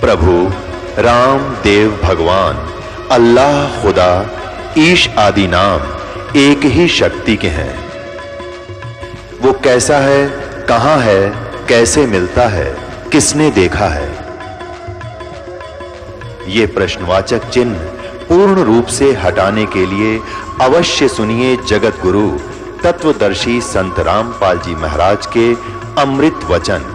प्रभु राम देव भगवान अल्लाह खुदा ईश आदि नाम एक ही शक्ति के हैं। वो कैसा है, कहां है, कैसे मिलता है, किसने देखा है? ये प्रश्नवाचक चिन्ह पूर्ण रूप से हटाने के लिए अवश्य सुनिए जगत गुरु तत्वदर्शी संत रामपाल जी महाराज के अमृत वचन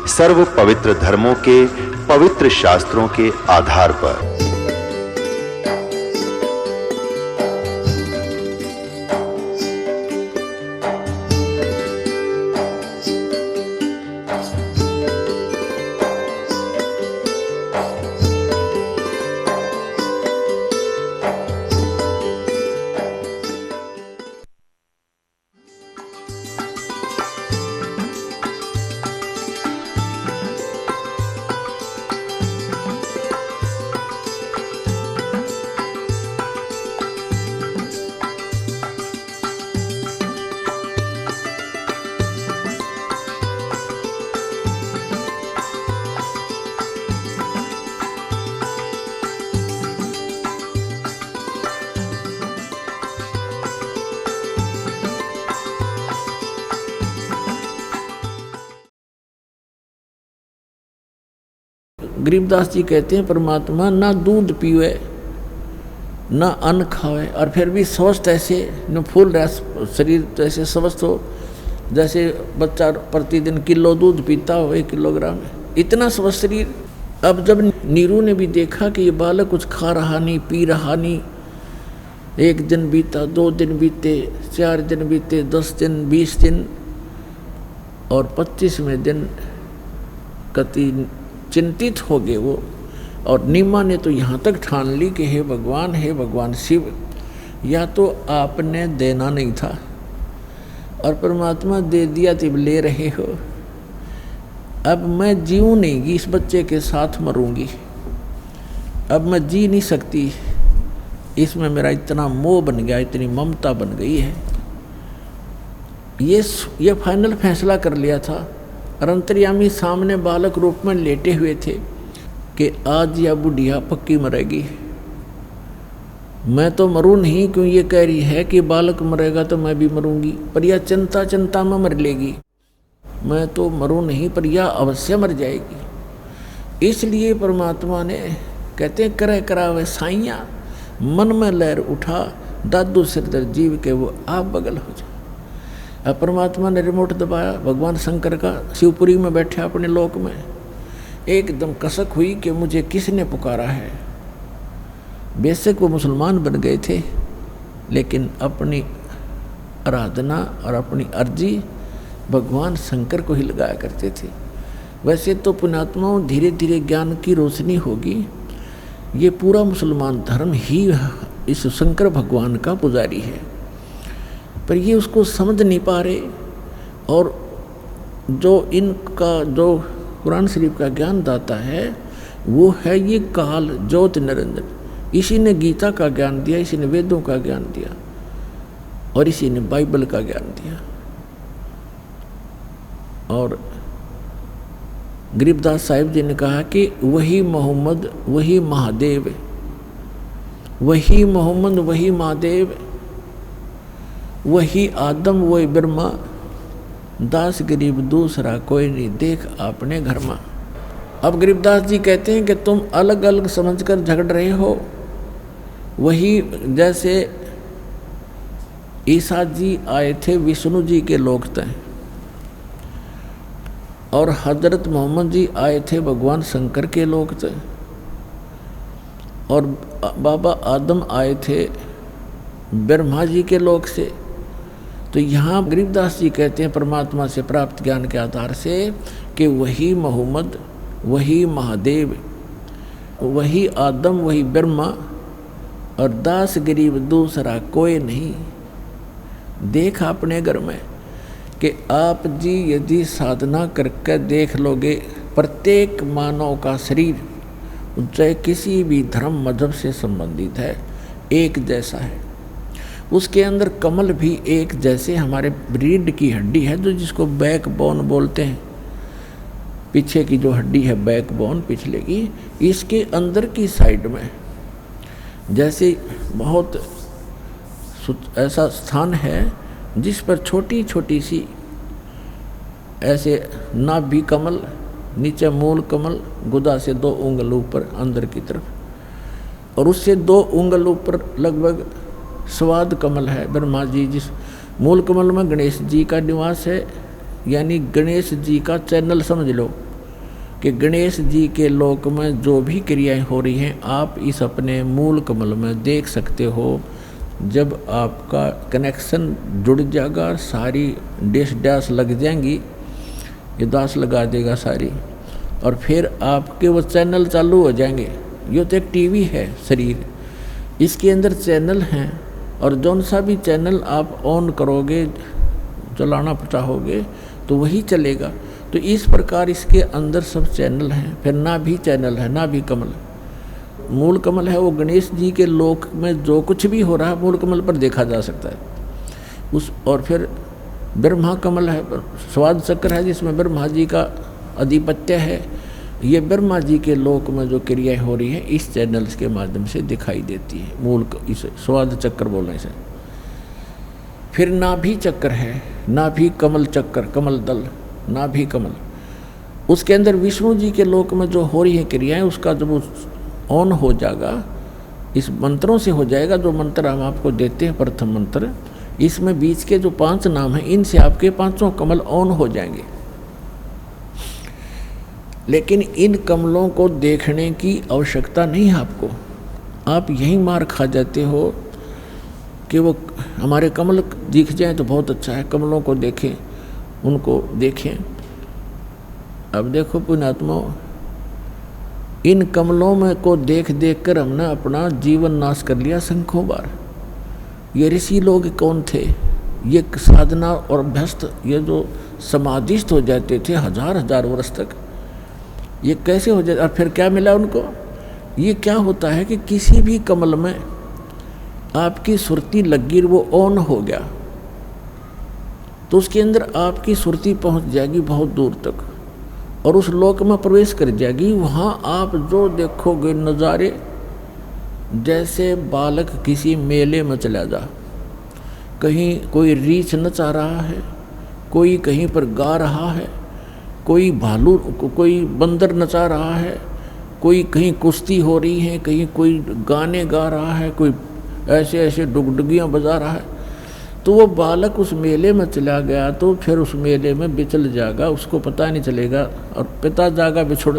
सर्व पवित्र धर्मों के पवित्र शास्त्रों के आधार पर। गरीबदास जी कहते हैं परमात्मा ना दूध पीवे ना अन्न खावे और फिर भी स्वस्थ ऐसे न फूल रहा शरीर जैसे स्वस्थ हो जैसे बच्चा प्रतिदिन किलो दूध पीता हो 1 किलोग्राम, इतना स्वस्थ शरीर। अब जब नीरू ने भी देखा कि ये बालक कुछ खा रहा नहीं, पी रहा नहीं, 1 दिन बीता, 2 दिन बीते, 4 दिन बीते, 10 दिन, 20 दिन और 25वें दिन कति चिंतित हो गए वो। और नीमा ने तो यहाँ तक ठान ली कि हे भगवान शिव, या तो आपने देना नहीं था और परमात्मा दे दिया तो ले रहे हो। अब मैं जीऊँ नहीं, इस बच्चे के साथ मरूंगी, अब मैं जी नहीं सकती, इसमें मेरा इतना मोह बन गया, इतनी ममता बन गई है। ये फाइनल फैसला कर लिया था। और अंतर्यामी सामने बालक रूप में लेटे हुए थे कि आज या बुढ़िया पक्की मरेगी। मैं तो मरूं नहीं, क्यों ये कह रही है कि बालक मरेगा तो मैं भी मरूंगी, पर यह चिंता में मर लेगी। मैं तो मरूं नहीं, पर यह अवश्य मर जाएगी। इसलिए परमात्मा ने कहते हैं करे करावे साइया, मन में लहर उठा, दादू सिरदर जीव के वो आप बगल हो जाए। अब परमात्मा ने रिमोट दबाया, भगवान शंकर का शिवपुरी में बैठे अपने लोक में, एकदम कसक हुई कि मुझे किसने पुकारा है। बेशक वो मुसलमान बन गए थे, लेकिन अपनी आराधना और अपनी अर्जी भगवान शंकर को ही लगाया करते थे। वैसे तो पुण्यात्माओं धीरे धीरे ज्ञान की रोशनी होगी। ये पूरा मुसलमान धर्म ही इस शंकर भगवान का पुजारी है, पर ये उसको समझ नहीं पा रहे। और जो इनका जो कुरान शरीफ का ज्ञान दाता है वो है ये काल ज्योत निरंजन। इसी ने गीता का ज्ञान दिया, इसी ने वेदों का ज्ञान दिया और इसी ने बाइबल का ज्ञान दिया। और गरीबदास साहिब जी ने कहा कि वही मोहम्मद वही महादेव, वही मोहम्मद वही महादेव, वही आदम वही ब्रह्मा, दास गरीब दूसरा कोई नहीं, देख अपने घर में। अब गरीबदास जी कहते हैं कि तुम अलग अलग समझकर झगड़ रहे हो। वही जैसे ईसा जी आए थे विष्णु जी के लोक तय, और हजरत मोहम्मद जी आए थे भगवान शंकर के लोक तय, और बाबा आदम आए थे ब्रह्मा जी के लोक से। तो यहाँ गरीबदास जी कहते हैं परमात्मा से प्राप्त ज्ञान के आधार से कि वही मोहम्मद वही महादेव, वही आदम वही ब्रह्मा, और दास गरीब दूसरा कोई नहीं, देख अपने घर में। कि आप जी यदि साधना करके देख लोगे, प्रत्येक मानव का शरीर चाहे किसी भी धर्म मजहब से संबंधित है एक जैसा है। उसके अंदर कमल भी एक जैसे हमारे रीढ़ की हड्डी है, जो जिसको बैकबोन बोलते हैं, पीछे की जो हड्डी है बैकबोन पिछले की, इसके अंदर की साइड में जैसे बहुत ऐसा स्थान है जिस पर छोटी छोटी सी ऐसे नाभि कमल, नीचे मूल कमल, गुदा से 2 उंगल ऊपर अंदर की तरफ, और उससे 2 उंगल ऊपर लगभग स्वाद कमल है ब्रह्मा जी। जिस मूल कमल में गणेश जी का निवास है, यानी गणेश जी का चैनल समझ लो कि गणेश जी के लोक में जो भी क्रियाएं हो रही हैं आप इस अपने मूल कमल में देख सकते हो। जब आपका कनेक्शन जुड़ जाएगा, सारी डैश डैश लग जाएंगी, ये दास लगा देगा सारी, और फिर आपके वो चैनल चालू हो जाएंगे। ये तो एक टीवी है शरीर, इसके अंदर चैनल हैं, और जौन सा भी चैनल आप ऑन करोगे, चलाना चाहोगे तो वही चलेगा। तो इस प्रकार इसके अंदर सब चैनल हैं। फिर नाभि चैनल है, नाभि कमल, मूल कमल है वो गणेश जी के लोक में जो कुछ भी हो रहा है मूल कमल पर देखा जा सकता है उस। और फिर ब्रह्मा कमल है, स्वाद चक्र है जिसमें ब्रह्मा जी का आधिपत्य है। ये ब्रह्मा जी के लोक में जो क्रियाएं हो रही हैं इस चैनल्स के माध्यम से दिखाई देती है, मूल इसे स्वाद चक्र बोलने से। फिर नाभि चक्र है, नाभि कमल चक्र, कमल दल, नाभि कमल, उसके अंदर विष्णु जी के लोक में जो हो रही है क्रियाएं उसका जब ऑन हो जाएगा, इस मंत्रों से हो जाएगा। जो मंत्र हम आपको देते हैं प्रथम मंत्र, इसमें बीच के जो 5 नाम हैं इनसे आपके 5 कमल ऑन हो जाएंगे। लेकिन इन कमलों को देखने की आवश्यकता नहीं है आपको, आप यही मार खा जाते हो कि वो हमारे कमल दिख जाए तो बहुत अच्छा है, कमलों को देखें, उनको देखें। अब देखो पुण्यात्मा, इन कमलों में को देख देख कर हमने अपना जीवन नाश कर लिया संख्यों बार। ये ऋषि लोग कौन थे? ये साधना और अभ्यस्त, ये जो समाधिस्थ हो जाते थे 1000 वर्ष तक, ये कैसे हो जाए? और फिर क्या मिला उनको? ये क्या होता है कि किसी भी कमल में आपकी सुरती लगी, वो ऑन हो गया तो उसके अंदर आपकी सुरती पहुंच जाएगी बहुत दूर तक, और उस लोक में प्रवेश कर जाएगी। वहाँ आप जो देखोगे नज़ारे, जैसे बालक किसी मेले में चला जा, कहीं कोई रीछ नचा रहा है, कोई कहीं पर गा रहा है, कोई भालू, कोई बंदर नचा रहा है, कोई कहीं कुश्ती हो रही है, कहीं कोई गाने गा रहा है, कोई ऐसे ऐसे डुगडुगियाँ बजा रहा है। तो वो बालक उस मेले में चला गया तो फिर उस मेले में बिचल जाएगा, उसको पता नहीं चलेगा, और पिता जागा बिछुड़।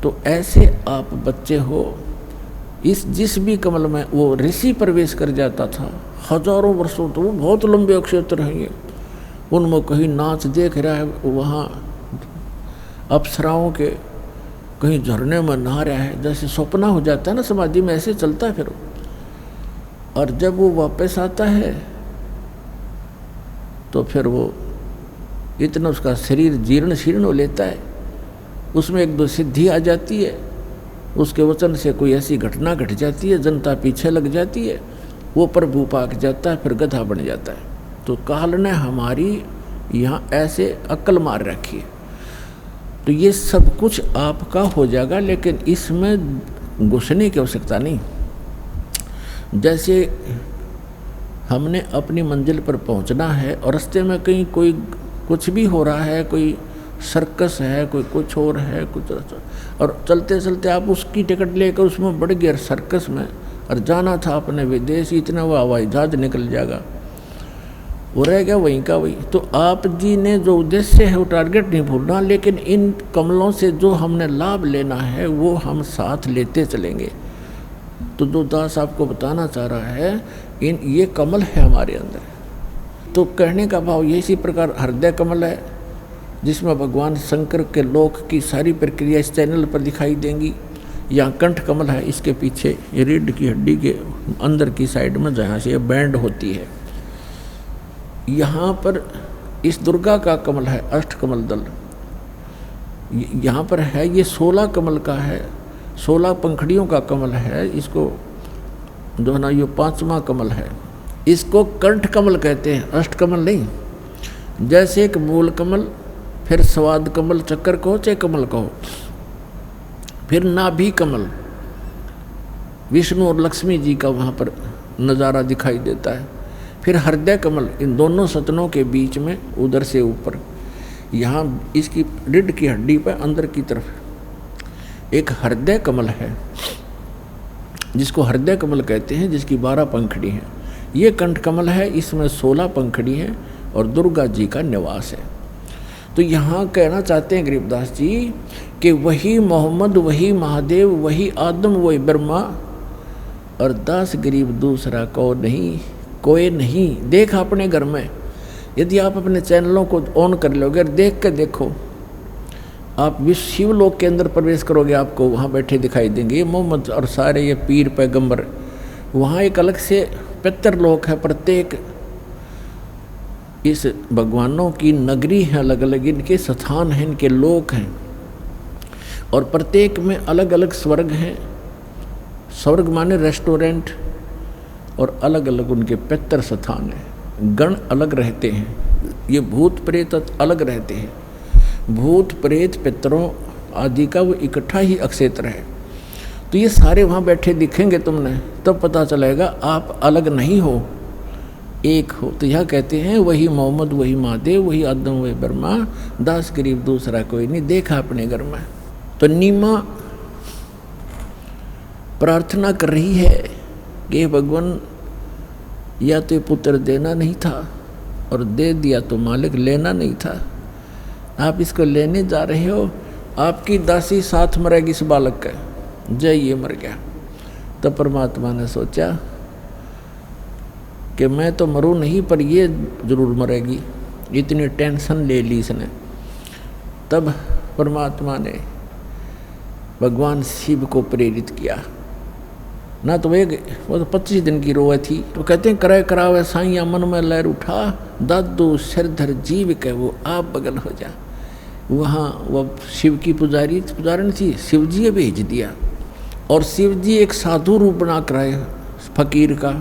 तो ऐसे आप बच्चे हो, इस जिस भी कमल में वो ऋषि प्रवेश कर जाता था 1000 वर्षों, तो वो बहुत लंबे क्षेत्र हैं, उनमें कहीं नाच देख रहा है, वहाँ अप्सराओं के कहीं झरने में नहा रहा है, जैसे सपना हो जाता है ना समाधि में, ऐसे चलता है फिर। और जब वो वापस आता है तो फिर वो इतना उसका शरीर जीर्ण शीर्ण हो लेता है, उसमें 1-2 सिद्धि आ जाती है, उसके वचन से कोई ऐसी घटना घट जाती है, जनता पीछे लग जाती है, वो प्रभु पाक जाता है, फिर गधा बन जाता है। तो काल ने हमारी यहाँ ऐसे अक्ल मार रखी है। तो ये सब कुछ आपका हो जाएगा, लेकिन इसमें घुसने की आवश्यकता नहीं। जैसे हमने अपनी मंजिल पर पहुंचना है और रास्ते में कहीं कोई कुछ भी हो रहा है, कोई सर्कस है, कोई कुछ और है, कुछ, और चलते चलते आप उसकी टिकट लेकर उसमें बढ़ गए सर्कस में, और जाना था अपने विदेश, इतना वो हवाई जहाज निकल जाएगा, वो रह गया वहीं का वहीं। तो आप जी ने जो उद्देश्य है वो टारगेट नहीं भूलना, लेकिन इन कमलों से जो हमने लाभ लेना है वो हम साथ लेते चलेंगे। तो जो दास आपको बताना चाह रहा है, ये कमल है हमारे अंदर। तो कहने का भाव ये इसी प्रकार हृदय कमल है, जिसमें भगवान शंकर के लोक की सारी प्रक्रिया इस चैनल पर दिखाई देंगी। यहाँ कंठ कमल है, इसके पीछे ये रीढ़ की हड्डी के अंदर की साइड में जहाँ से ये बैंड होती है। यहाँ पर इस दुर्गा का कमल है, अष्ट कमल दल यहाँ पर है, ये 16 कमल का है, 16 पंखड़ियों का कमल है। इसको जो है ना, ये 5वां कमल है, इसको कंठ कमल कहते हैं, अष्ट कमल नहीं। जैसे एक मूल कमल, फिर स्वाद कमल चक्कर कहो चाहे कमल कहो, फिर नाभि कमल, विष्णु और लक्ष्मी जी का वहाँ पर नज़ारा दिखाई देता है। फिर हृदय कमल, इन दोनों सतनों के बीच में उधर से ऊपर, यहाँ इसकी रीढ़ की हड्डी पर अंदर की तरफ एक हृदय कमल है, जिसको हृदय कमल कहते हैं, जिसकी 12 पंखड़ी हैं। ये कंठ कमल है, इसमें 16 पंखड़ी हैं और दुर्गा जी का निवास है। तो यहाँ कहना चाहते हैं गरीबदास जी कि वही मोहम्मद, वही महादेव, वही आदम, वही ब्रह्मा, और दास गरीब दूसरा कोई नहीं। देख अपने घर में, यदि आप अपने चैनलों को ऑन कर लोगे और देख के देखो, आप विश्व शिवलोक के अंदर प्रवेश करोगे, आपको वहाँ बैठे दिखाई देंगे ये मोहम्मद और सारे ये पीर पैगंबर। वहाँ एक अलग से पितरलोक है, प्रत्येक इस भगवानों की नगरी है, अलग अलग इनके स्थान हैं, इनके लोक हैं, और प्रत्येक में अलग अलग स्वर्ग हैं। स्वर्ग माने रेस्टोरेंट, और अलग अलग उनके पितर स्थान हैं, गण अलग रहते हैं। ये भूत प्रेत अलग रहते हैं, भूत प्रेत पितरों आदि का वो इकट्ठा ही अक्षेत्र है। तो ये सारे वहाँ बैठे दिखेंगे तुमने, तब पता चलेगा आप अलग नहीं हो, एक हो। तो यह कहते हैं वही मोहम्मद, वही महादेव, वही आदम, वही ब्रह्मा, दास गरीब दूसरा कोई नहीं। देखा अपने घर में। तो नीमा प्रार्थना कर रही है कि भगवान, या तो पुत्र देना नहीं था, और दे दिया तो मालिक लेना नहीं था। आप इसको लेने जा रहे हो, आपकी दासी साथ मरेगी इस बालक का। जय ये मर गया। तो परमात्मा ने सोचा कि मैं तो मरूं नहीं, पर ये जरूर मरेगी। इतनी टेंशन ले ली इसने। तब परमात्मा ने भगवान शिव को प्रेरित किया ना। तो वो तो 25 दिन की रोए थी। तो कहते हैं कराए करावे साइया मन में लहर उठा, दादू सिरधर जीव के वो आप बगल हो जा। वहाँ वो शिव की पुजारन थी, शिव जी भेज दिया, और शिव जी एक साधु रूप बना कर आए फकीर का,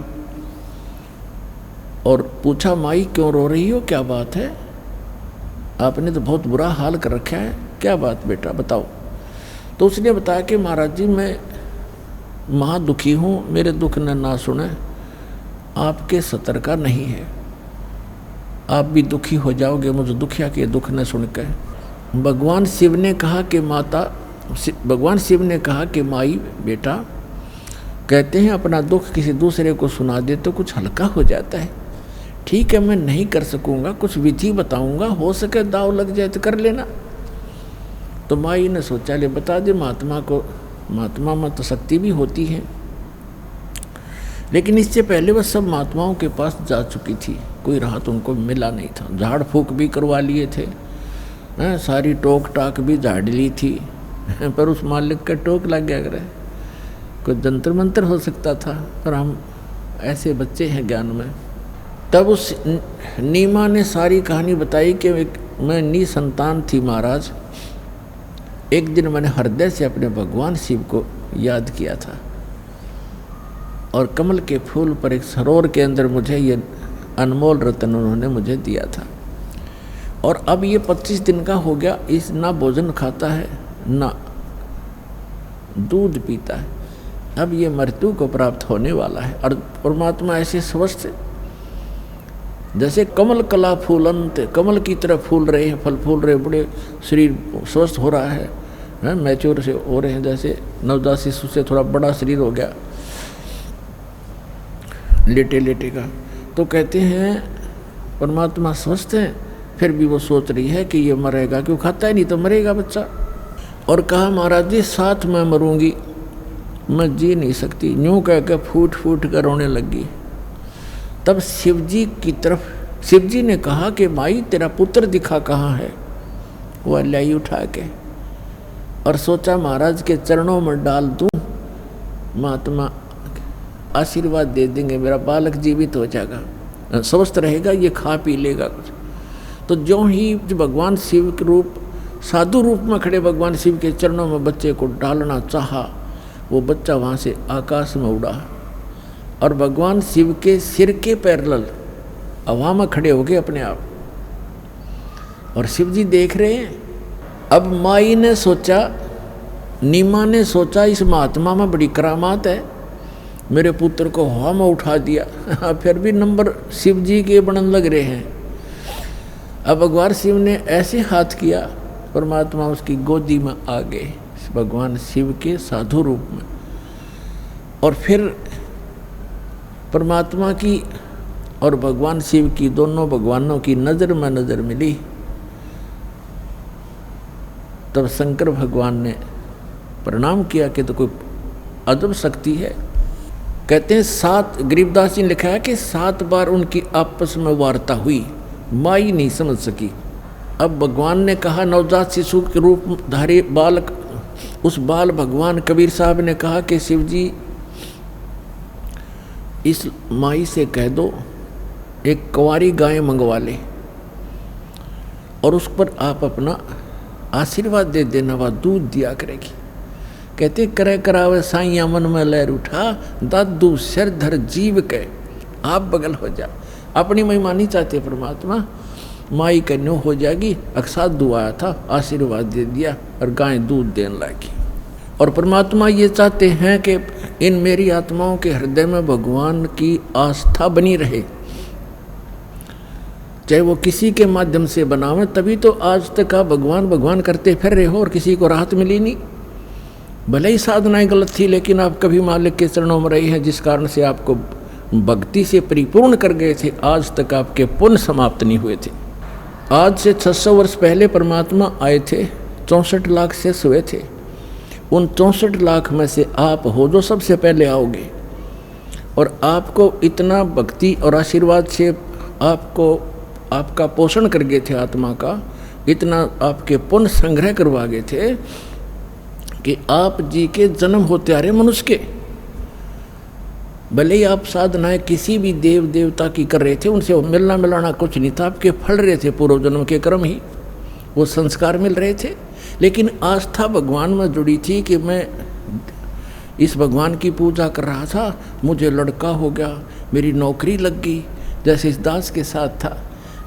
और पूछा माई क्यों रो रही हो, क्या बात है, आपने तो बहुत बुरा हाल कर रखा है, क्या बात बेटा बताओ। तो उसने बताया कि महाराज जी मैं महा दुखी हूँ, मेरे दुख ने ना सुने, आपके सतर का नहीं है, आप भी दुखी हो जाओगे मुझे दुखिया के दुख न सुन के। भगवान शिव ने कहा कि माई बेटा, कहते हैं अपना दुख किसी दूसरे को सुना दे तो कुछ हल्का हो जाता है। ठीक है मैं नहीं कर सकूँगा, कुछ विधि बताऊँगा, हो सके दाव लग जाए तो कर लेना। तो माई ने सोचा ले बता दे महात्मा को, महात्मा में तो शक्ति भी होती है। लेकिन इससे पहले वह सब महात्माओं के पास जा चुकी थी, कोई राहत उनको मिला नहीं था। झाड़ फूक भी करवा लिए थे, सारी टोक टाक भी झाड़ ली थी, पर उस मालिक का टोक लग गया करे। कोई जंतर मंत्र हो सकता था, पर हम ऐसे बच्चे हैं ज्ञान में। तब उस नीमा ने सारी कहानी बताई कि मैं निसंतान थी महाराज। एक दिन मैंने हृदय से अपने भगवान शिव को याद किया था, और कमल के फूल पर एक सरोवर के अंदर मुझे ये अनमोल रत्न उन्होंने मुझे दिया था। और अब ये 25 दिन का हो गया, इस ना भोजन खाता है ना दूध पीता है। अब ये मृत्यु को प्राप्त होने वाला है। और परमात्मा ऐसे स्वस्थ जैसे कमल कला फूलंत, कमल की तरह फूल रहे हैं, फल फूल रहे, बड़े शरीर स्वस्थ हो रहा है, मैच्योर से हो रहे हैं, जैसे नवजात शिशु से थोड़ा बड़ा शरीर हो गया लेटे लेटे का। तो कहते हैं परमात्मा स्वस्थ है, फिर भी वो सोच रही है कि ये मरेगा, क्यों खाता ही नहीं तो मरेगा बच्चा। और कहा महाराज जी साथ मैं मरूंगी, मैं जी नहीं सकती, यूँ कह के फूट फूट कर रोने लगी। तब शिवजी की तरफ शिवजी ने कहा कि माई तेरा पुत्र दिखा कहाँ है। वह लाई उठा के और सोचा महाराज के चरणों में डाल दूं, महात्मा आशीर्वाद दे देंगे, मेरा बालक जीवित हो जाएगा, स्वस्थ रहेगा, ये खा पी लेगा कुछ। तो जो ही भगवान शिव के रूप साधु रूप में खड़े भगवान शिव के चरणों में बच्चे को डालना चाहा, वो बच्चा वहाँ से आकाश में उड़ा और भगवान शिव के सिर के पैरेलल हवा में खड़े हो गए अपने आप। और शिव जी देख रहे हैं। अब माई ने सोचा, नीमा ने सोचा इस महात्मा में बड़ी करामात है, मेरे पुत्र को हवा में उठा दिया। फिर भी नंबर शिव जी के बनन लग रहे हैं। अब भगवान शिव ने ऐसे हाथ किया, परमात्मा उसकी गोदी में आ गए भगवान शिव के साधु रूप में। और फिर परमात्मा की और भगवान शिव की, दोनों भगवानों की नज़र में नज़र मिली। तब शंकर भगवान ने प्रणाम किया कि तो कोई अदब शक्ति है। कहते हैं 7, गरीबदास जी ने लिखा है कि 7 बार उनकी आपस में वार्ता हुई, माई नहीं समझ सकी। अब भगवान ने कहा, नवजात शिशु के रूप धारी बालक, उस बाल भगवान कबीर साहब ने कहा कि शिव जी इस माई से कह दो एक कुंवारी गाय मंगवा ले और उस पर आप अपना आशीर्वाद दे देना, वह दूध दिया करेगी। कहते करे करावे साइया मन में लहर उठा, दादू सिर धर जीव के आप बगल हो जा। अपनी महिमा नहीं चाहते परमात्मा, माई कन्यो हो जाएगी। अक्साद दुआया था, आशीर्वाद दे दिया और गाय दूध देने लगी। और परमात्मा ये चाहते हैं कि इन मेरी आत्माओं के हृदय में भगवान की आस्था बनी रहे, चाहे वो किसी के माध्यम से बनावे। तभी तो आज तक आप भगवान भगवान करते फिर रहे हो और किसी को राहत मिली नहीं। भले ही साधनाएं गलत थी, लेकिन आप कभी मालिक के चरणों में रहे हैं, जिस कारण से आपको भक्ति से परिपूर्ण कर गए थे। आज तक आपके पुण्य समाप्त नहीं हुए थे। आज से 600 वर्ष पहले परमात्मा आए थे, 64 लाख शेष हुए थे। उन 64 लाख में से आप हो जो सबसे पहले आओगे। और आपको इतना भक्ति और आशीर्वाद से आपको आपका पोषण कर गए थे, आत्मा का इतना आपके पुण्य संग्रह करवा गए थे कि आप जी के जन्म होते आ रहे मनुष्य के। भले ही आप साधनाएं किसी भी देव देवता की कर रहे थे, उनसे मिलना मिलाना कुछ नहीं था, आपके फल रहे थे पूर्व जन्म के कर्म ही, वो संस्कार मिल रहे थे। लेकिन आस्था भगवान में जुड़ी थी कि मैं इस भगवान की पूजा कर रहा था, मुझे लड़का हो गया, मेरी नौकरी लग गई, जैसे इस दास के साथ था।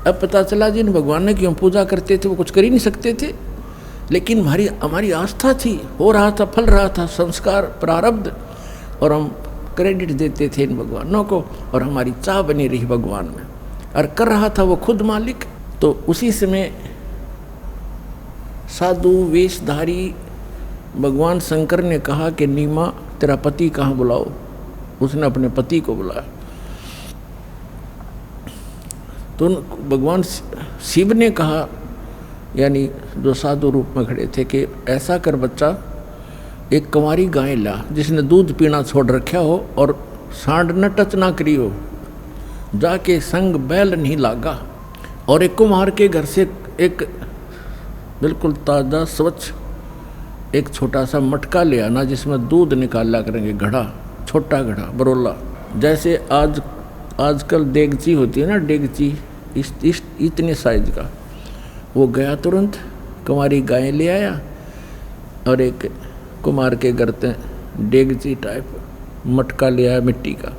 अब पता चला जिन भगवान ने क्यों पूजा करते थे वो कुछ कर ही नहीं सकते थे, लेकिन हमारी आस्था थी, हो रहा था, फल रहा था, संस्कार प्रारब्ध, और हम क्रेडिट देते थे इन भगवानों को, और हमारी चाह बनी रही भगवान में, और कर रहा था वो खुद मालिक। तो उसी समय साधु वेशधारी भगवान शंकर ने कहा कि नीमा तेरा पति कहाँ बुलाओ। उसने अपने पति को बुलाया। तो भगवान शिव ने कहा, यानी जो साधु रूप में खड़े थे, कि ऐसा कर बच्चा, एक कुंवारी गाय ला जिसने दूध पीना छोड़ रखा हो और सांड न टच ना करी हो, जाके संग बैल नहीं लागा, और एक कुम्हार के घर से एक बिल्कुल ताज़ा स्वच्छ एक छोटा सा मटका ले आना जिसमें दूध निकाला करेंगे, घड़ा, छोटा घड़ा, बरोला। जैसे आजकल देगची होती है ना, डेगची इतने साइज का, वो गया तुरंत कुंवारी गाय ले आया और एक कुमार के घर से डेगची टाइप मटका ले आया मिट्टी का।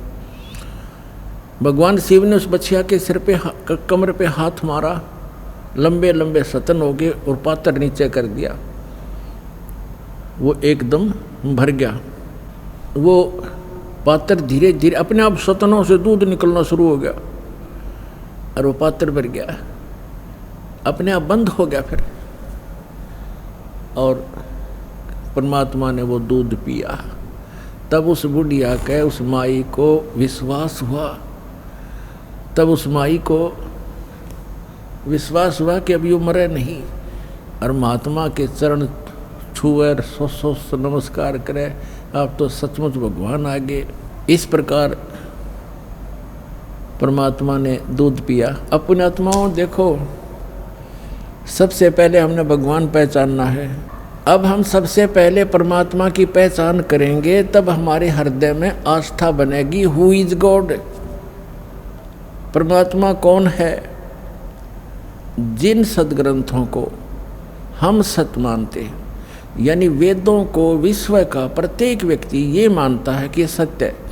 भगवान शिव ने उस बछिया के सिर पे कमर पे हाथ मारा, लंबे लंबे सतन हो गए और पातर नीचे कर दिया। वो एकदम भर गया। वो पात्र धीरे धीरे अपने आप सतनों से दूध निकलना शुरू हो गया और वो पात्र भर गया, अपने आप बंद हो गया फिर। और परमात्मा ने वो दूध पिया। तब उस बुढ़िया के, उस माई को विश्वास हुआ, तब उस माई को विश्वास हुआ कि अभी वो मरे नहीं, और महात्मा के चरण छुए, सौ नमस्कार करे, आप तो सचमुच भगवान आ गए। इस प्रकार परमात्मा ने दूध पिया। अपनी आत्माओं देखो, सबसे पहले हमने भगवान पहचानना है। अब हम सबसे पहले परमात्मा की पहचान करेंगे, तब हमारे हृदय में आस्था बनेगी। हु इज गॉड, परमात्मा कौन है। जिन सदग्रंथों को हम सत्य मानते हैं, यानी वेदों को, विश्व का प्रत्येक व्यक्ति ये मानता है कि सत्य है,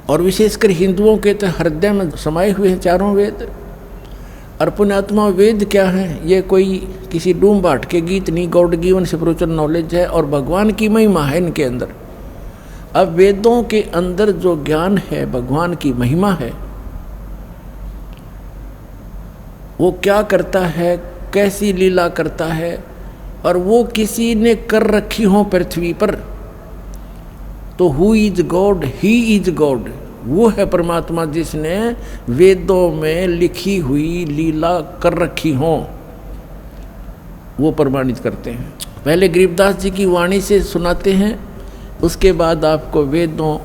और विशेषकर हिंदुओं के तो हृदय में समाये हुए हैं चारों वेद। और पुण्यात्मा वेद क्या है? ये कोई किसी डूम बाट के गीत नहीं, गॉड गिवन स्पिरिचुअल नॉलेज है और भगवान की महिमा है इनके अंदर। अब वेदों के अंदर जो ज्ञान है, भगवान की महिमा है, वो क्या करता है, कैसी लीला करता है, और वो किसी ने कर रखी हो पृथ्वी पर, तो who is God? He is God. वो है परमात्मा जिसने वेदों में लिखी हुई लीला कर रखी हो, वो प्रमाणित करते हैं। पहले गरीबदास जी की वाणी से सुनाते हैं, उसके बाद आपको वेदों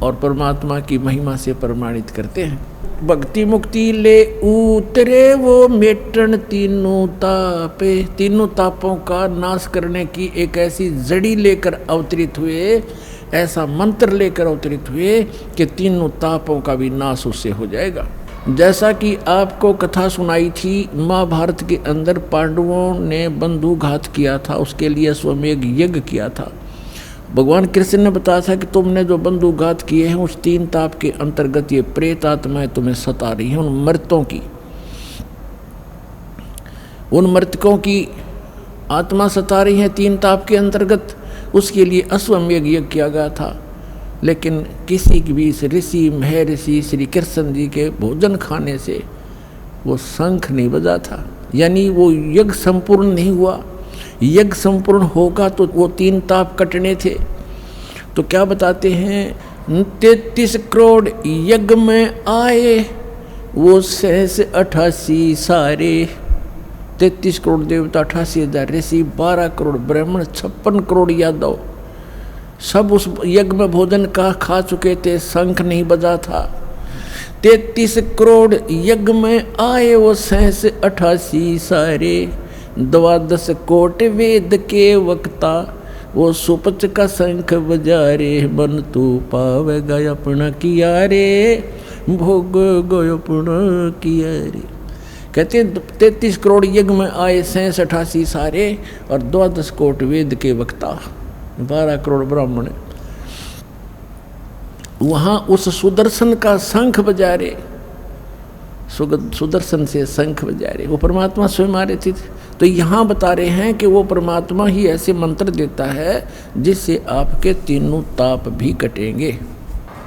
और परमात्मा की महिमा से प्रमाणित करते हैं। भक्ति मुक्ति ले उतरे वो मेटन तीनों तापे, तीनों तापों का नाश करने की एक ऐसी जड़ी लेकर अवतरित हुए, ऐसा मंत्र लेकर अवतरित हुए कि तीनों तापों का भी नाश उससे हो जाएगा। जैसा कि आपको कथा सुनाई थी, महाभारत के अंदर पांडवों ने बंधुघात किया था, उसके लिए अश्वमेध यज्ञ किया था। भगवान कृष्ण ने बताया था कि तुमने जो बंधुघात किए हैं उस 3 ताप के अंतर्गत ये प्रेत आत्माएं तुम्हें सता रही हैं, उन मृतकों की आत्मा सता रही हैं 3 ताप के अंतर्गत। उसके लिए अश्वमेध यज्ञ किया गया था, लेकिन किसी भी ऋषि महर्षि श्री कृष्ण जी के भोजन खाने से वो शंख नहीं बजा था, यानी वो यज्ञ संपूर्ण नहीं हुआ। यज्ञ संपूर्ण होगा तो वो 3 ताप कटने थे। तो क्या बताते हैं, 33 करोड़ यज्ञ में आए वो 88 सारे, 33 करोड़ देवता, 88,000 ऋषि, 12 करोड़ ब्राह्मण, 56 करोड़ यादव, सब उस यज्ञ में भोजन का खा चुके थे, शंख नहीं बजा था। 33 करोड़ यज्ञ में आए वो 88 सारे, 12 कोट वेद के वक्ता, वो सुपच का शंख बजा रे, मन तू पावेगा अपना किया रे, भोग गयो अपना किया रे। कहते हैं 33 करोड़ यज्ञ में आए 88 सारे और 12 कोट वेद के वक्ता, 12 करोड़ ब्राह्मण, वहाँ उस सुदर्शन का शंख बजा रे, सुदर्शन से शंख बजा रहे, वो परमात्मा स्वयं आ रहे थे। तो यहाँ बता रहे हैं कि वो परमात्मा ही ऐसे मंत्र देता है जिससे आपके तीनों ताप भी कटेंगे।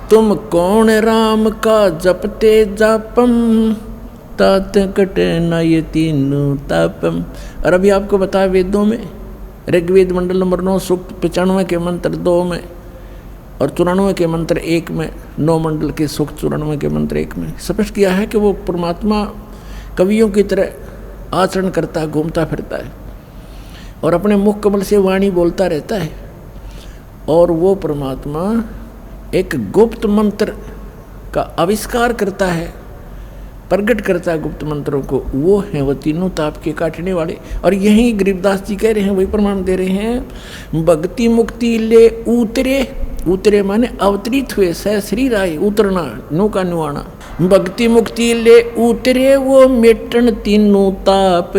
तुम कौन राम का जपते जापम, तात कटे ना ये तीनों तापम। और अभी आपको बताया वेदों में, ऋग्वेद मंडल नंबर 9 सूक्त 95 के मंत्र 2 में और 94 के मंत्र 1 में, 9 मंडल के सूक्त 94 के मंत्र 1 में स्पष्ट किया है कि वो परमात्मा कवियों की तरह आचरण करता है, घूमता फिरता है और अपने मुख कमल से वाणी बोलता रहता है। और वो परमात्मा एक गुप्त मंत्र का आविष्कार करता है, प्रकट करता है गुप्त मंत्रों को, वो है वो तीनों ताप के काटने वाले। और यही गरीबदास जी कह रहे हैं, वही प्रमाण दे रहे हैं। भक्ति मुक्ति ले उतरे, उतरे माने अवतरित हुए, सहश्री राय, उतरना, नौका नुआना। भक्ति मुक्ति ले उतरे वो मेटन तीनों ताप,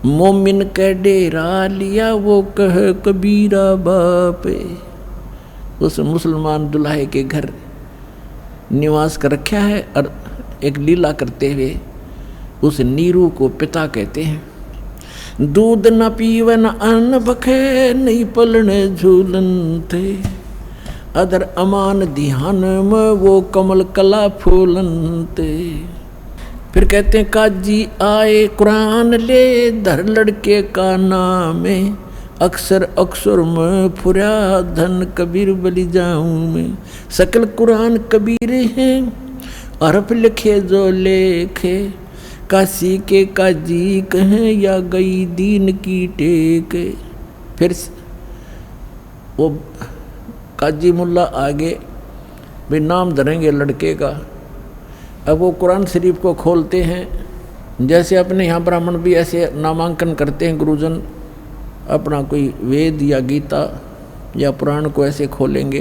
मोमिन के डेरा लिया वो कह कबीरा बाप। उस मुसलमान दुल्हे के घर निवास कर रखा है और एक लीला करते हुए उस नीरू को पिता कहते हैं। दूध न पीवन अन्न बखे, नहीं पलने झूलन थे, अदर अमान ध्यान में वो कमल कला फूलन थे। फिर कहते हैं काजी आए कुरान ले, धर लड़के का नाम, अक्सर अक्सर में फुरा धन कबीर बलि जाऊं मैं। सकल कुरान कबीर हैं, अरफ लिखे जो लेखे, काशी के काजी कहें या गई दीन की टेक। फिर वो काजी मुल्ला आगे भी नाम धरेंगे लड़के का। अब वो कुरान शरीफ को खोलते हैं, जैसे अपने यहाँ ब्राह्मण भी ऐसे नामांकन करते हैं, गुरुजन अपना कोई वेद या गीता या पुराण को ऐसे खोलेंगे,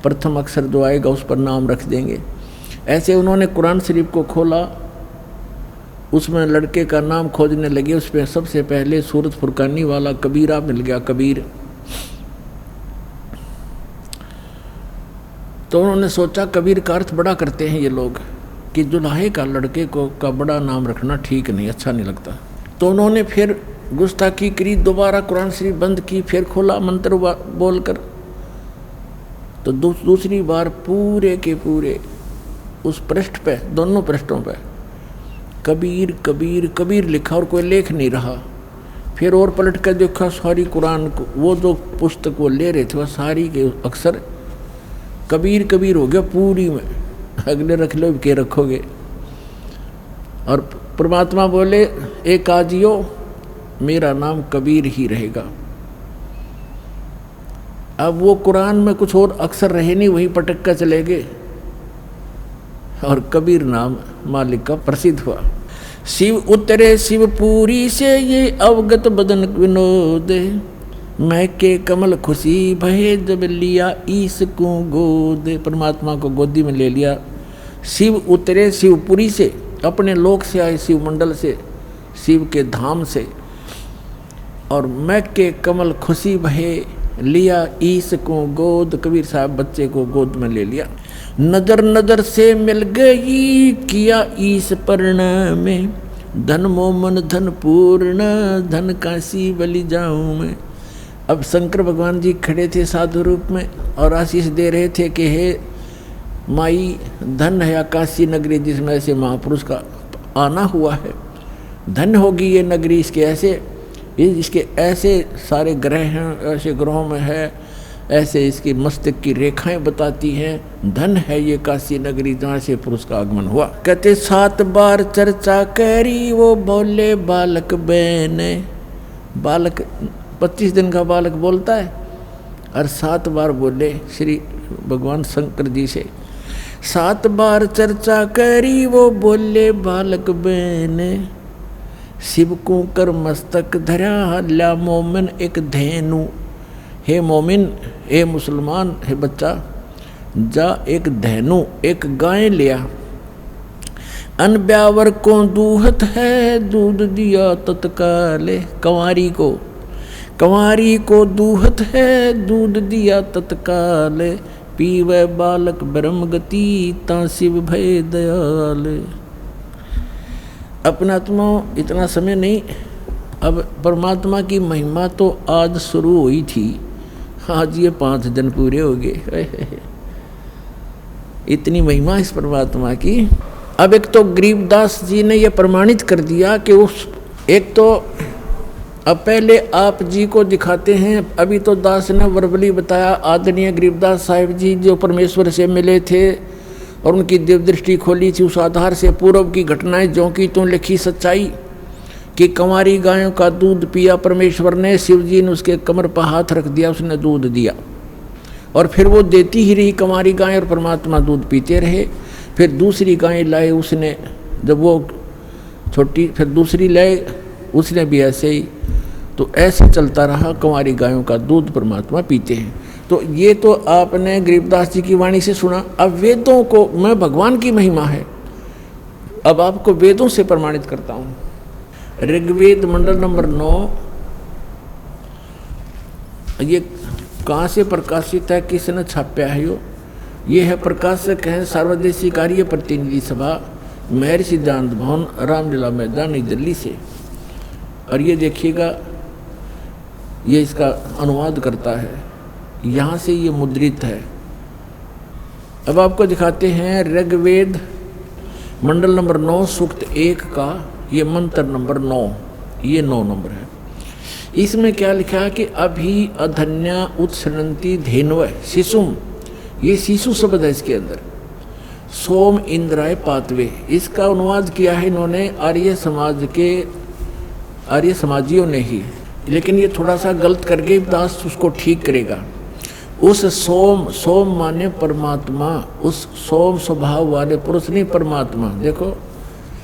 प्रथम अक्षर जो आएगा उस पर नाम रख देंगे। ऐसे उन्होंने कुरान शरीफ को खोला, उसमें लड़के का नाम खोजने लगे, उस पर सबसे पहले सूरत फुरकानी वाला कबीरा मिल गया, कबीर। तो उन्होंने सोचा कबीर का अर्थ बड़ा करते हैं ये लोग, कि दुल्हे का लड़के को का बड़ा नाम रखना ठीक नहीं, अच्छा नहीं लगता। तो उन्होंने फिर गुस्ताखी करी, दोबारा कुरान शरीफ बंद की, फिर खोला मंत्र बोलकर। तो दूसरी बार पूरे के पूरे उस पृष्ठ पे, दोनों पृष्ठों पे कबीर कबीर कबीर लिखा और कोई लेख नहीं रहा। फिर और पलट कर देखा, सारी कुरान को, वो जो पुस्तक वो ले रहे थे वह सारी के अक्सर कबीर कबीर हो गया पूरी में। अगले रख लो के रखोगे। और परमात्मा बोले, एक आजियो मेरा नाम कबीर ही रहेगा। अब वो कुरान में कुछ और अक्षर रहे नहीं, वही पटक कर चले गए और कबीर नाम मालिक का प्रसिद्ध हुआ। शिव उतरे शिवपुरी से ये अवगत बदन विनोद, मैं के कमल खुशी भये जब लिया ईस को गोद। परमात्मा को गोदी में ले लिया। शिव उतरे शिवपुरी से, अपने लोक से आए, शिव मंडल से, शिव के धाम से। और मैं के कमल खुशी भये लिया ईस को गोद, कबीर साहब बच्चे को गोद में ले लिया। नजर नजर से मिल गई किया ईस प्रणाम में, धन मोमन धन पूर्ण धन काशी बलि जाऊं मैं। अब शंकर भगवान जी खड़े थे साधु रूप में और आशीष दे रहे थे कि हे माई, धन है काशी नगरी जिसमें से महापुरुष का आना हुआ है, धन होगी ये नगरी, इसके ऐसे सारे ग्रह हैं, ऐसे ग्रहों में है, ऐसे इसकी मस्तक की रेखाएं बताती हैं, धन है ये काशी नगरी जहाँ से पुरुष का आगमन हुआ। कहते 7 बार चर्चा करी वो बोले बालक बहने। बालक 25 दिन का बालक बोलता है और 7 बार बोले श्री भगवान शंकर जी से। 7 बार चर्चा करी वो बोले बालक बहने, शिव को कर मस्तक धरा ला मोमिन एक धेनु। हे मोमिन, हे मुसलमान, हे बच्चा, जा एक धेनु, एक गाय लिया। अन ब्यावर को दूहत है दूध दिया तत्काले। कंवारी को दूहत है दूध दिया तत्काले, पीवे बालक ब्रह्म गति ता शिव भय दयाल। अपनात्मा इतना समय नहीं, अब परमात्मा की महिमा तो आज शुरू हुई थी, आज ये 5 दिन पूरे हो गए। इतनी महिमा इस परमात्मा की। अब एक तो गरीबदास जी ने ये प्रमाणित कर दिया कि उस एक तो अब पहले आप जी को दिखाते हैं। अभी तो दास ने वर्बली बताया, आदरणीय गरीबदास साहिब जी जो परमेश्वर से मिले थे और उनकी दिव्य दृष्टि खोली थी, उस आधार से पूर्व की घटनाएं जो कि तुम लिखी सच्चाई कि कंवारी गायों का दूध पिया परमेश्वर ने, शिव जी ने उसके कमर पर हाथ रख दिया, उसने दूध दिया और फिर वो देती ही रही कंवारी गाय और परमात्मा दूध पीते रहे। फिर दूसरी गाय लाए उसने, जब वो छोटी, फिर दूसरी लाए उसने भी ऐसे ही। तो ऐसे चलता रहा, कंवारी गायों का दूध परमात्मा पीते हैं। तो ये तो आपने गरीबदास जी की वाणी से सुना। अब वेदों को, मैं भगवान की महिमा है, अब आपको वेदों से प्रमाणित करता हूँ। ऋग्वेद मंडल नंबर 9, ये कहाँ से प्रकाशित है, किसने छापा है? ये है प्रकाशक हैं सर्वदेशी कार्य प्रतिनिधि सभा, महर्षि सिद्धांत भवन, रामलीला मैदान, नई दिल्ली से। और ये देखिएगा, ये इसका अनुवाद करता है, यहाँ से ये मुद्रित है। अब आपको दिखाते हैं ऋग्वेद मंडल नंबर 9 सूक्त 1 का ये मंत्र नंबर 9, ये 9 नंबर है। इसमें क्या लिखा है कि अभी अधन्या उत्सृणंती धेनव शिशुम, ये शिशु शब्द है इसके अंदर। सोम इंद्राय पातवे, इसका अनुवाद किया है इन्होंने आर्य समाजियों ने ही, लेकिन ये थोड़ा सा गलत करके दास उसको ठीक करेगा। उस सोम माने परमात्मा, उस सोम स्वभाव वाले पुरुष नहीं परमात्मा। देखो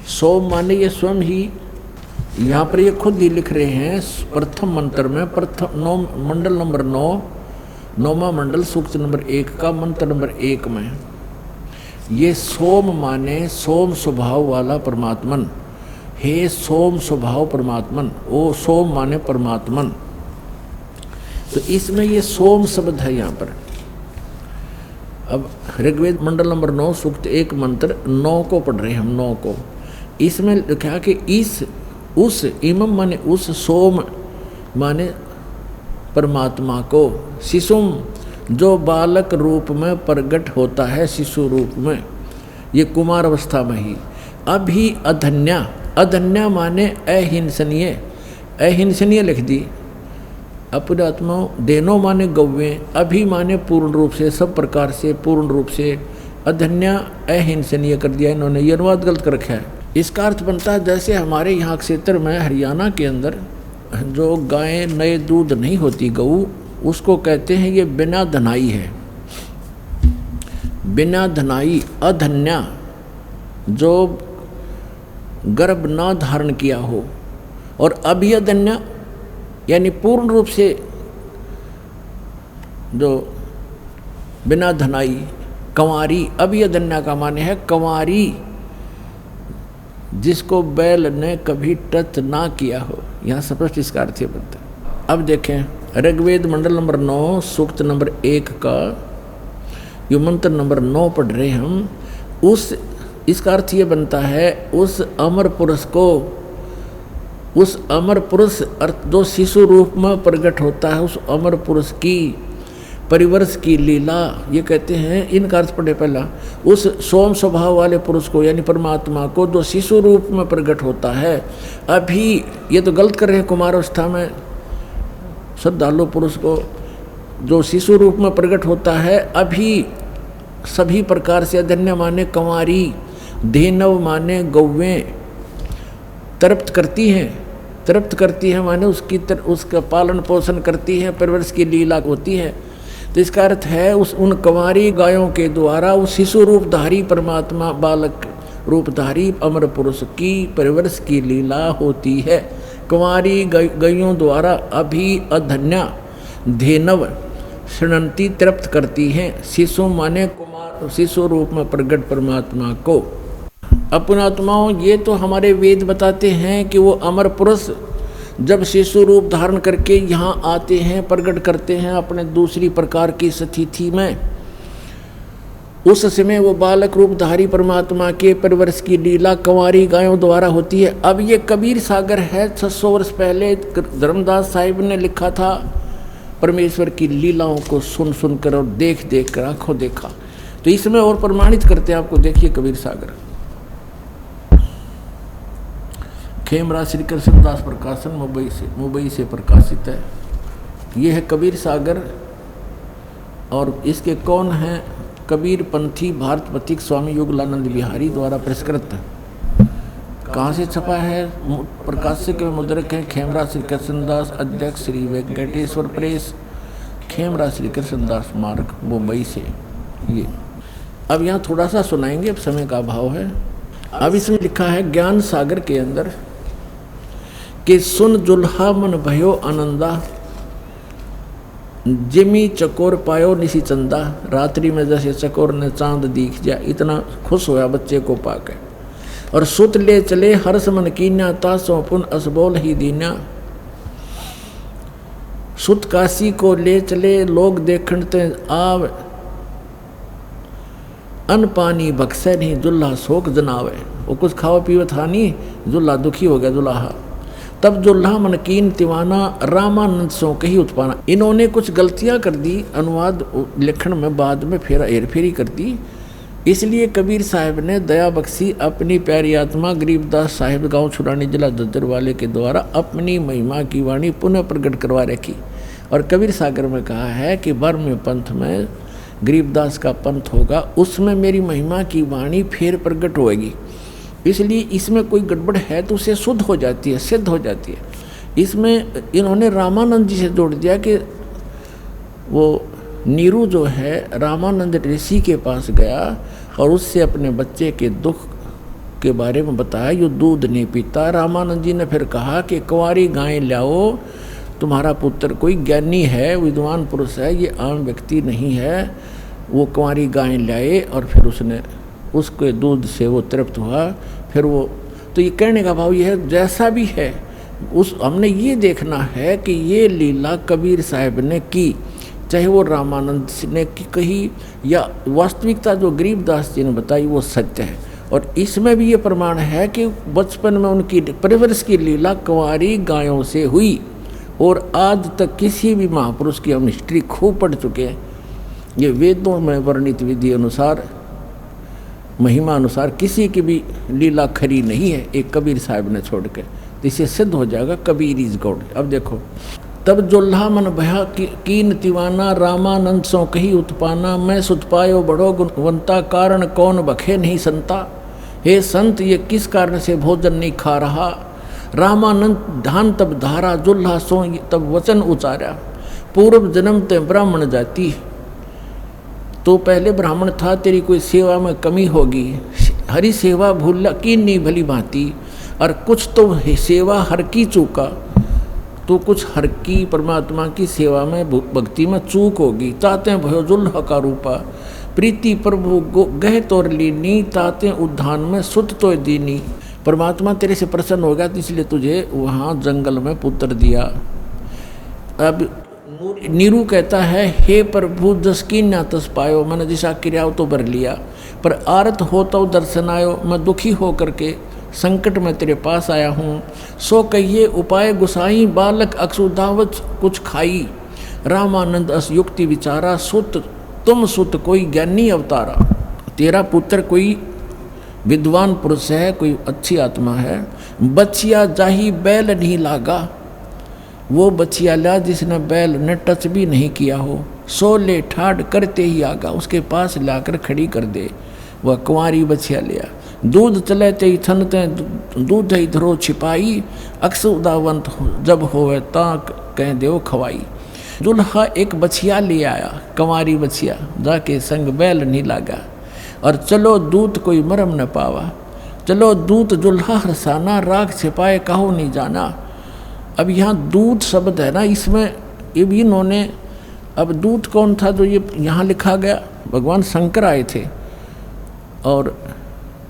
सोम माने ये स्वयं ही, यहाँ पर ये खुद ही लिख रहे हैं प्रथम मंत्र में, मंडल नंबर 9, 9वां मंडल सूक्त नंबर 1 का मंत्र नंबर 1 में। ये सोम माने सोम स्वभाव वाला परमात्मन, हे सोम स्वभाव परमात्मन, ओ सोम माने परमात्मन। तो इसमें ये सोम शब्द है यहाँ पर। अब ऋग्वेद मंडल नंबर 9 सूक्त 1 मंत्र 9 को पढ़ रहे हैं हम, 9 को। इसमें लिखा कि इस उस इमम माने उस, सोम माने परमात्मा को, शिशुम जो बालक रूप में प्रकट होता है, शिशु रूप में, ये कुमार अवस्था में ही। अभी अधन्या, अधन्या माने अहिंसनीय, अहिंसनीय लिख दी। अपने आत्मा देनो माने गौवें, अभी माने पूर्ण रूप से, सब प्रकार से, पूर्ण रूप से। अधन्या अहिंसनीय कर दिया इन्होंने, ये अनुवाद गलत कर रखा है। इसका अर्थ बनता है जैसे हमारे यहाँ क्षेत्र में हरियाणा के अंदर जो गायें नए दूध नहीं होती गऊ, उसको कहते हैं ये बिना धनाई है, बिना धनाई। अधन्या जो गर्भ ना धारण किया हो, और अभिअधन्या यानी पूर्ण रूप से जो बिना धनाई, कंवारी। अभिअधन्या का माने है कंवारी, जिसको बैल ने कभी टच ना किया हो। यहाँ स्पष्ट इसका अर्थ है बनता है। अब देखें ऋग्वेद मंडल नंबर 9 सूक्त नंबर 1 का यो मंत्र नंबर 9 पढ़ रहे हम। उस, इसका अर्थ ये बनता है उस अमर पुरुष को, उस अमर पुरुष अर्थ जो शिशु रूप में प्रकट होता है, उस अमर पुरुष की परिवर्ष की लीला, ये कहते हैं। इनका अर्थ पढ़े पहला, उस सोम स्वभाव वाले पुरुष को यानी परमात्मा को जो शिशु रूप में प्रकट होता है। अभी ये तो गलत कर रहे हैं, कुमार अवस्था में श्रद्धालु पुरुष को जो शिशु रूप में प्रकट होता है, अभी सभी प्रकार से। अधन्य माने कंवारी, धेनव माने गौवें, तृप्त करती हैं, तृप्त करती है माने उसका पालन पोषण करती है, परवरिश की लीला होती है। तो इसका अर्थ है उन कंवारी गायों के द्वारा उस शिशु रूपधारी परमात्मा, बालक रूपधारी अमर पुरुष की परवरिश की लीला होती है। कंवारी गायों द्वारा अभी अधन्या धेनव शृणंती तृप्त करती हैं, शिशु माने कुमार, शिशु रूप में प्रकट परमात्मा को। अपनात्माओं, ये तो हमारे वेद बताते हैं कि वो अमर पुरुष जब शिशु रूप धारण करके यहाँ आते हैं, प्रकट करते हैं अपने दूसरी प्रकार की स्थिति में, उस समय वो बालक रूपधारी परमात्मा के परवरिश की लीला कंवारी गायों द्वारा होती है। अब ये कबीर सागर है, 600 वर्ष पहले धर्मदास साहिब ने लिखा था। परमेश्वर की लीलाओं को सुन सुन कर और देख देख कर आंखों देखा, तो इसमें और प्रमाणित करते हैं आपको। देखिए कबीर सागर, खेमराज श्री कृष्णदास प्रकाशन, मुंबई से प्रकाशित है। ये है कबीर सागर, और इसके कौन हैं? कबीर पंथी भारत पथिक स्वामी योगलानंद बिहारी द्वारा पुरस्कृत। कहाँ से छपा है? प्रकाशक में मुद्रक है खेमराज श्री कृष्णदास, अध्यक्ष श्री वेंकटेश्वर प्रेस, खेमराज श्री कृष्णदास मार्ग, मुंबई से। ये अब यहाँ थोड़ा सा सुनाएंगे, अब समय का अभाव है। अब इसमें लिखा है ज्ञान सागर के अंदर कि सुन जुल्हा मन भयो आनंदा, जिमी चकोर पायो निशी चंदा। रात्रि में जैसे चकोर ने चांद दिख जा, इतना खुश होया बच्चे को पाके। और सुत ले चले हर्ष मन कीन्या, तासों पुन असबोल ही दीन्या। सुत काशी को ले चले लोग देखण ते आव, अन पानी बक्से नहीं जुल्हा शोक जनावे। वो कुछ खाओ पीवत था नहीं, जुल्हा दुखी हो गया दुल्हा। तब जुल्हा मन कीन तिवाना, रामानंद सो कही उत्पाना। इन्होंने कुछ गलतियां कर दी अनुवाद लेखन में, बाद में फेरा हेरफेरी कर दी। इसलिए कबीर साहब ने दया बख्शी अपनी प्यारी आत्मा गरीबदास साहिब गांव छुरानी जिला दद्दर वाले के द्वारा अपनी महिमा की वाणी पुनः प्रकट करवा रखी। और कबीर सागर में कहा है कि बर्म पंथ में गरीबदास का पंथ होगा, उसमें मेरी महिमा की वाणी फिर प्रकट होएगी। इसलिए इसमें कोई गड़बड़ है तो उसे शुद्ध हो जाती है, सिद्ध हो जाती है। इसमें इन्होंने रामानंद जी से जोड़ दिया कि वो नीरू जो है रामानंद ऋषि के पास गया और उससे अपने बच्चे के दुख के बारे में बताया। यो दूध नहीं पीता। रामानंद जी ने फिर कहा कि कुंवारी गाय लाओ, तुम्हारा पुत्र कोई ज्ञानी है, विद्वान पुरुष है, ये आम व्यक्ति नहीं है। वो कुंवारी गाय लाए और फिर उसने उसके दूध से वो तृप्त हुआ। फिर वो, तो ये कहने का भाव ये है जैसा भी है हमने ये देखना है कि ये लीला कबीर साहब ने की, चाहे वो रामानंद ने कही या वास्तविकता जो गरीबदास जी ने बताई वो सत्य है। और इसमें भी ये प्रमाण है कि बचपन में उनकी परवरिश की लीला कुंवारी गायों से हुई, और आज तक किसी भी महापुरुष की हम हिस्ट्री खूब पढ़ चुके हैं। ये वेदों में वर्णित विधि अनुसार, महिमा अनुसार किसी की भी लीला खरी नहीं है, एक कबीर साहब ने छोड़ के। तो इसे सिद्ध हो जाएगा कबीर इज गॉड। अब देखो, तब जोल्हा मन भया कीन तिवाना, रामानंद सो कही उत्पाना, मैं सुत पायो बड़ो गुणवंता, कारण कौन बखे नहीं संता। हे संत, ये किस कारण से भोजन नहीं खा रहा। रामानंद धान तब धारा, जोल्हा सो तब वचन उचारा, पूर्व जन्म ते ब्राह्मण जाति। तो पहले ब्राह्मण था, तेरी कोई सेवा में कमी होगी, हरि सेवा भूल की नहीं भली भांति, और कुछ तो सेवा हर की चूका, तो कुछ हर की परमात्मा की सेवा में भक्ति में चूक होगी। ताते भयो जुल्हा का रूपा, प्रीति प्रभु गह तोर लीनी, ताते उद्धान में सुत तो दीनी। परमात्मा तेरे से प्रसन्न हो गया तो इसलिए तुझे वहाँ जंगल में पुत्र दिया। अब नीरू कहता है, हे प्रभु जस की ना तस पायो, मैंने दिशा क्रियाओं तो भर लिया, पर आरत हो तो दर्शन आयो, मैं दुखी हो करके संकट में तेरे पास आया हूँ। सो कहिए उपाय गुसाई, बालक अक्षुदावत कुछ खाई, रामानंद अस युक्ति विचारा, सुत तुम सुत कोई ज्ञानी अवतारा। तेरा पुत्र कोई विद्वान पुरुष है, कोई अच्छी आत्मा है। बचिया जाही बैल नहीं लागा, वो बचिया ला जिसने बैल ने टच भी नहीं किया हो, सो ले ठाड़ करते ही आगा, उसके पास लाकर खड़ी कर दे। वह कुंवारी बचिया लिया, दूध चले ते थनते दूध इधरो छिपाई, अक्स उदावंत जब होवे ताक कह देव खवाई। दुल्हा एक बछिया ले आया, कुंवारी बछिया, जाके संग बैल नहीं लागा, और चलो दूत कोई मरम न पावा, चलो दूत दुल्हा हरसाना, राख छिपाए कहो नहीं जाना। अब यहाँ दूत शब्द है ना, इसमें ये भी इन्होंने, अब दूत कौन था जो ये यहाँ लिखा गया, भगवान शंकर आए थे और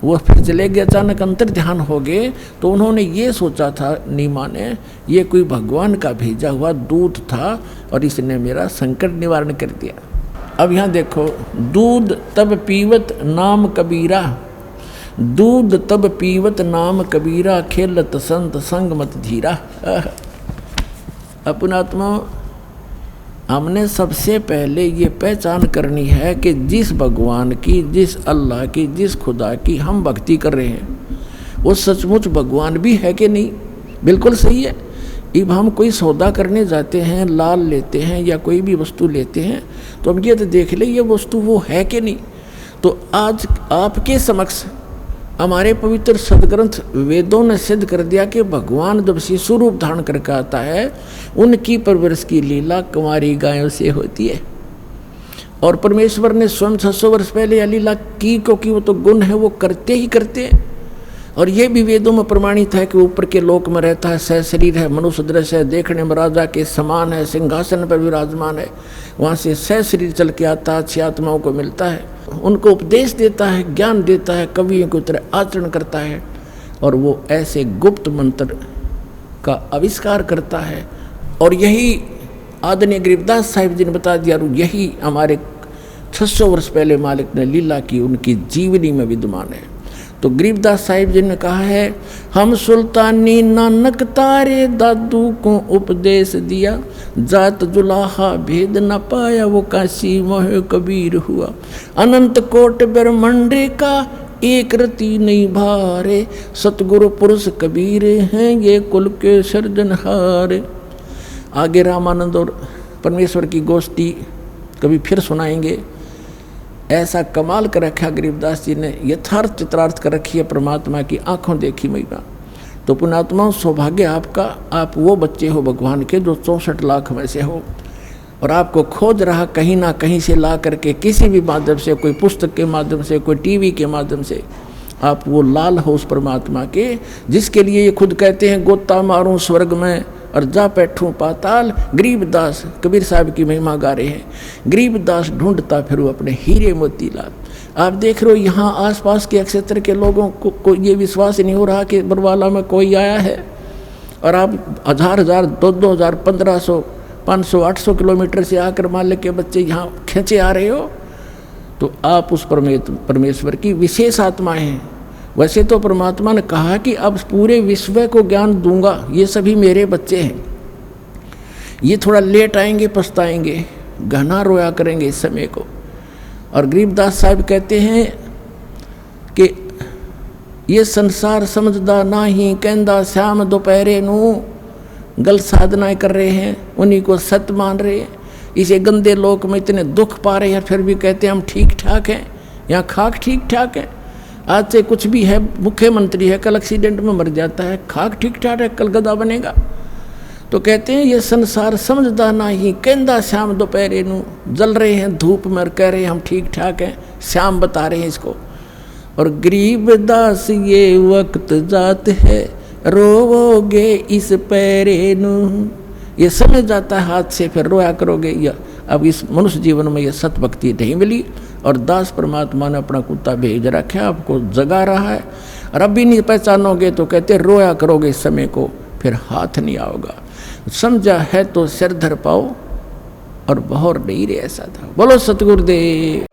वो फिर चले गए, अचानक अंतर ध्यान हो गए, तो उन्होंने ये सोचा था नीमा ने, ये कोई भगवान का भेजा हुआ दूत था और इसने मेरा संकट निवारण कर दिया। अब यहाँ देखो, दूध तब पीवत नाम कबीरा, दूध तब पीवत नाम कबीरा, खेलत संत संग मत धीरा। अपनात्मा, हमने सबसे पहले ये पहचान करनी है कि जिस भगवान की, जिस अल्लाह की, जिस खुदा की हम भक्ति कर रहे हैं, वो सचमुच भगवान भी है कि नहीं। बिल्कुल सही है। अब हम कोई सौदा करने जाते हैं, लाल लेते हैं या कोई भी वस्तु लेते हैं, तो हम ये तो देख ले ये वस्तु वो है कि नहीं। तो आज आपके समक्ष हमारे पवित्र सदग्रंथ वेदों ने सिद्ध कर दिया कि भगवान जब शिशु रूप धारण करके आता है, उनकी परवरिश की लीला कुंवारी गायों से होती है। और परमेश्वर ने स्वयं 600 वर्ष पहले यह लीला की, क्योंकि वो तो गुण है, वो करते ही करते हैं। और ये भी वेदों में प्रमाणित है कि ऊपर के लोक में रहता है, सह शरीर है, मनुष्य दृश्य है, देखने में राजा के समान है, सिंहासन पर विराजमान है, वहाँ से सह शरीर चल के आता, अच्छी आत्माओं को मिलता है, उनको उपदेश देता है, ज्ञान देता है, कवियों की तरह आचरण करता है, और वो ऐसे गुप्त मंत्र का आविष्कार करता है। और यही आदरणीय गरीबदास साहिब जी ने बता दिया, और यही हमारे 600 वर्ष पहले मालिक ने लीला की, उनकी जीवनी में विद्यमान है। तो गरीबदास साहिब जी ने कहा है, हम सुल्तानी नानक तारे दादू को उपदेश दिया, जात जुलाहा भेद न पाया, वो काशी मोह कबीर हुआ, अनंत कोट ब्रह्मंडे का एक रति नहीं भारे, सतगुरु पुरुष कबीर हैं ये कुल के सर्जनहारे। आगे रामानंद और परमेश्वर की गोष्ठी कभी फिर सुनाएंगे। ऐसा कमाल कर रखा गरीबदास जी ने, यथार्थ चित्रार्थ कर रखी है परमात्मा की आंखों देखी महिमा। तो पुण्यात्मा, सौभाग्य आपका, आप वो बच्चे हो भगवान के जो 64 लाख में से हो, और आपको खोज रहा कहीं ना कहीं से ला करके, किसी भी माध्यम से, कोई पुस्तक के माध्यम से, कोई टीवी के माध्यम से, आप वो लाल हो उस परमात्मा के, जिसके लिए ये खुद कहते हैं, गोता मारूं स्वर्ग में और जा बैठूं पाताल। गरीबदास कबीर साहब की महिमा गा रहे हैं, गरीबदास ढूंढता फिरूं अपने हीरे मोती लाल। आप देख रहे हो यहाँ आसपास के क्षेत्र के लोगों को ये विश्वास नहीं हो रहा कि बरवाला में कोई आया है, और आप 1000 2000 1500 500-800 किलोमीटर से आकर मान के बच्चे यहाँ खींचे आ रहे हो, तो आप उस परमेश्वर की विशेष आत्मा हैं। वैसे तो परमात्मा ने कहा कि अब पूरे विश्व को ज्ञान दूंगा, ये सभी मेरे बच्चे हैं। ये थोड़ा लेट आएंगे, पछताएंगे, घना रोया करेंगे इस समय को। और गरीबदास साहब कहते हैं कि ये संसार समझदा नाही, कहंदा श्याम दोपहरे नू, गलत साधनाएं कर रहे हैं, उन्हीं को सत्य मान रहे हैं। इसे गंदे लोक में इतने दुख पा रहे हैं, फिर भी कहते हैं हम ठीक ठाक हैं, यहाँ खाक ठीक ठाक है। आज से कुछ भी है, मुख्यमंत्री है, कल एक्सीडेंट में मर जाता है, खाक ठीक ठाक है, कल गधा बनेगा। तो कहते हैं ये संसार समझदा नाही, कहंदा श्याम दोपहरे नू, जल रहे हैं धूप में और कह रहे हैं हम ठीक ठाक हैं, श्याम बता रहे हैं इसको। और गरीबदास ये वक्त जात है, रोवोगे इस पैरे नू, ये समझ जाता है हाथ से, फिर रोया करोगे। या अब इस मनुष्य जीवन में ये सत भक्ति नहीं मिली, और दास परमात्मा ने अपना कुत्ता भेज रखा, आपको जगा रहा है, और अब भी नहीं पहचानोगे तो कहते रोया करोगे इस समय को, फिर हाथ नहीं आओगा। समझा है तो सिर धर पाओ, और बहर नहीं रे, ऐसा था। बोलो सतगुरुदेव।